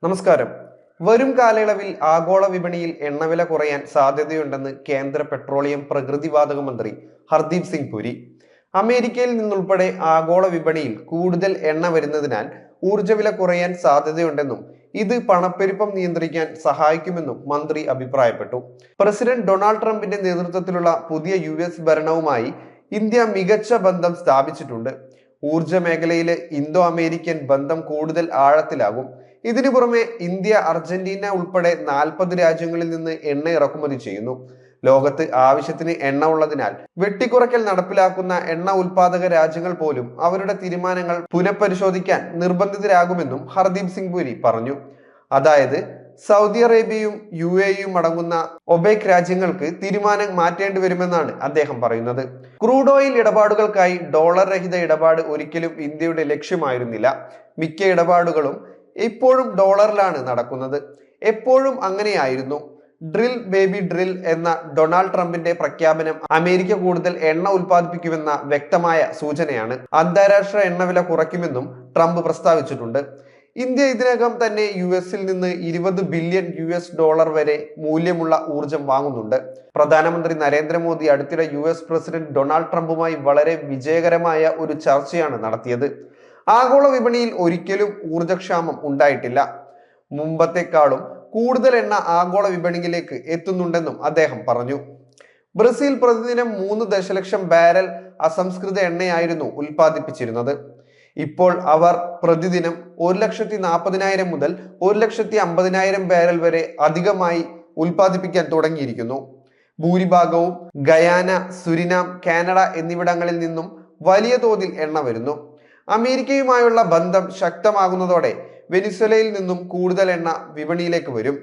നമസ്കാരം. വരും കാലയളവിൽ ആഗോള വിപണിയിൽ എണ്ണവില കുറയാൻ സാധ്യതയുണ്ടെന്ന് കേന്ദ്ര പെട്രോളിയം പ്രകൃതിവാതക മന്ത്രി ഹർദീപ് സിംഗ് പുരി. അമേരിക്കയിൽ നിന്നുൾപ്പെടെ ആഗോള വിപണിയിൽ കൂടുതൽ എണ്ണ വരുന്നതിനാൽ ഊർജ്ജവില കുറയാൻ സാധ്യതയുണ്ടെന്നും ഇത് പണപ്പെരുപ്പം നിയന്ത്രിക്കാൻ സഹായിക്കുമെന്നും മന്ത്രി അഭിപ്രായപ്പെട്ടു. പ്രസിഡന്റ് ഡൊണാൾഡ് ട്രംപിന്റെ നേതൃത്വത്തിലുള്ള പുതിയ US ഭരണവുമായി ഇന്ത്യ മികച്ച ബന്ധം സ്ഥാപിച്ചിട്ടുണ്ട്. ഊർജ്ജ മേഖലയിലെ ഇന്തോ അമേരിക്കൻ ബന്ധം കൂടുതൽ ആഴത്തിലാകും. ഇതിനു പുറമെ ഇന്ത്യ അർജന്റീന ഉൾപ്പെടെ 40 രാജ്യങ്ങളിൽ നിന്ന് എണ്ണ ഇറക്കുമതി ചെയ്യുന്നു. ലോകത്ത് ആവശ്യത്തിന് എണ്ണ ഉള്ളതിനാൽ വെട്ടിക്കുറയ്ക്കൽ നടപ്പിലാക്കുന്ന എണ്ണ ഉൽപാദക രാജ്യങ്ങൾ പോലും അവരുടെ തീരുമാനങ്ങൾ പുനഃപരിശോധിക്കാൻ നിർബന്ധിതരാകുമെന്നും ഹർദീപ് സിംഗ് പുരി പറഞ്ഞു. അതായത് സൗദി അറേബ്യയും UAEയും അടങ്ങുന്ന ഒബേക് രാജ്യങ്ങൾക്ക് തീരുമാനം മാറ്റേണ്ടി വരുമെന്നാണ് അദ്ദേഹം പറയുന്നത്. ക്രൂഡ് ഓയിൽ ഇടപാടുകൾക്കായി ഡോളർ രഹിത ഇടപാട് ഒരിക്കലും ഇന്ത്യയുടെ ലക്ഷ്യമായിരുന്നില്ല. മിക്ക ഇടപാടുകളും ഇപ്പോഴും ഡോളറിലാണ് നടക്കുന്നത്. എപ്പോഴും അങ്ങനെയായിരുന്നു. ഡ്രിൽ ബേബി ഡ്രിൽ എന്ന ഡൊണാൾഡ് ട്രംപിന്റെ പ്രഖ്യാപനം അമേരിക്ക കൂടുതൽ എണ്ണ ഉൽപ്പാദിപ്പിക്കുമെന്ന വ്യക്തമായ സൂചനയാണ്. അന്താരാഷ്ട്ര എണ്ണവില കുറയ്ക്കുമെന്നും ട്രംപ് പ്രസ്താവിച്ചിട്ടുണ്ട്. ഇന്ത്യ ഇതിനകം തന്നെ US-ൽ നിന്ന് $20 ബില്യൺ വരെ മൂല്യമുള്ള ഊർജം വാങ്ങുന്നുണ്ട്. പ്രധാനമന്ത്രി നരേന്ദ്രമോദി അടുത്തിടെ US പ്രസിഡന്റ് ഡൊണാൾഡ് ട്രംപുമായി വളരെ വിജയകരമായ ഒരു ചർച്ചയാണ് നടത്തിയത്. ആഗോള വിപണിയിൽ ഒരിക്കലും ഊർജ്ജക്ഷാമം ഉണ്ടായിട്ടില്ല. മുമ്പത്തെക്കാളും കൂടുതൽ എണ്ണ ആഗോള വിപണിയിലേക്ക് എത്തുന്നുണ്ടെന്നും അദ്ദേഹം പറഞ്ഞു. ബ്രസീൽ പ്രതിദിനം 3 ദശലക്ഷം ബാരൽ അസംസ്കൃത എണ്ണയായിരുന്നു ഉൽപ്പാദിപ്പിച്ചിരുന്നത്. ഇപ്പോൾ അവർ പ്രതിദിനം 1,40,000 മുതൽ 1,50,000 ബാരൽ വരെ അധികമായി ഉൽപ്പാദിപ്പിക്കാൻ തുടങ്ങിയിരിക്കുന്നു. ഭൂരിഭാഗവും ഗയാന, സുരിനാം, കാനഡ എന്നിവിടങ്ങളിൽ നിന്നും വലിയ തോതിൽ എണ്ണ വരുന്നു. അമേരിക്കയുമായുള്ള ബന്ധം ശക്തമാകുന്നതോടെ വെനിസ്വേലയിൽ നിന്നും കൂടുതൽ എണ്ണ വിപണിയിലേക്ക് വരും.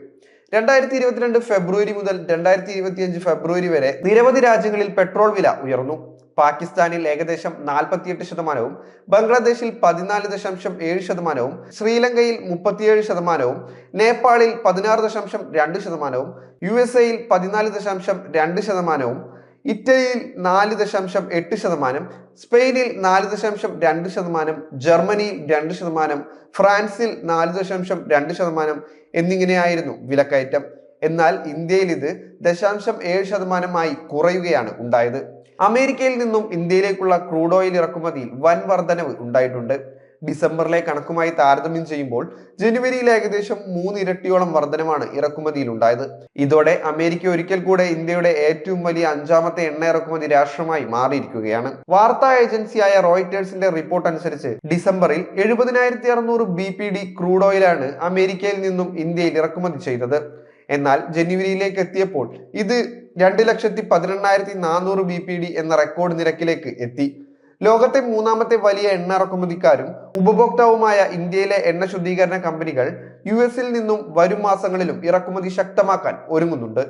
2022 ഫെബ്രുവരി മുതൽ 2025 ഫെബ്രുവരി വരെ നിരവധി രാജ്യങ്ങളിൽ പെട്രോൾ വില ഉയർന്നു. പാകിസ്ഥാനിൽ ഏകദേശം 48%, ബംഗ്ലാദേശിൽ 14.7%, ശ്രീലങ്കയിൽ 37%, നേപ്പാളിൽ 16.2%, USA-യിൽ 14.2%, ഇറ്റലിയിൽ 4.8%, സ്പെയിനിൽ 4.2%, ജർമ്മനിയിൽ 2%, ഫ്രാൻസിൽ 4.2% എന്നിങ്ങനെയായിരുന്നു വിലക്കയറ്റം. എന്നാൽ ഇന്ത്യയിൽ ഇത് 0.7% കുറയുകയാണ് ഉണ്ടായത്. അമേരിക്കയിൽ നിന്നും ഇന്ത്യയിലേക്കുള്ള ക്രൂഡ് ഓയിൽ ഇറക്കുമതിയിൽ വൻ വർധനവ് ഉണ്ടായിട്ടുണ്ട്. ഡിസംബറിലെ കണക്കുമായി താരതമ്യം ചെയ്യുമ്പോൾ ജനുവരിയിൽ ഏകദേശം 3 ഇരട്ടിയോളം വർധനമാണ് ഇറക്കുമതിയിൽ ഉണ്ടായത്. ഇതോടെ അമേരിക്ക ഒരിക്കൽ കൂടെ ഇന്ത്യയുടെ ഏറ്റവും വലിയ 5ാമത്തെ എണ്ണ ഇറക്കുമതി രാഷ്ട്രമായി മാറിയിരിക്കുകയാണ്. വാർത്താ ഏജൻസിയായ റോയിറ്റേഴ്സിന്റെ റിപ്പോർട്ട് അനുസരിച്ച് ഡിസംബറിൽ 70,600 BPD ക്രൂഡ് ഓയിലാണ് അമേരിക്കയിൽ നിന്നും ഇന്ത്യയിൽ ഇറക്കുമതി ചെയ്തത്. എന്നാൽ ജനുവരിയിലേക്ക് എത്തിയപ്പോൾ ഇത് 2,18,400 BPD എന്ന റെക്കോർഡ് നിരക്കിലേക്ക് എത്തി. ലോകത്തെ 3ാമത്തെ വലിയ എണ്ണ ഇറക്കുമതിക്കാരും ഉപഭോക്താവുമായ ഇന്ത്യയിലെ എണ്ണ ശുദ്ധീകരണ കമ്പനികൾ US-ൽ നിന്നും വരും മാസങ്ങളിലും ഇറക്കുമതി ശക്തമാക്കാൻ ഒരുങ്ങുന്നുണ്ട്.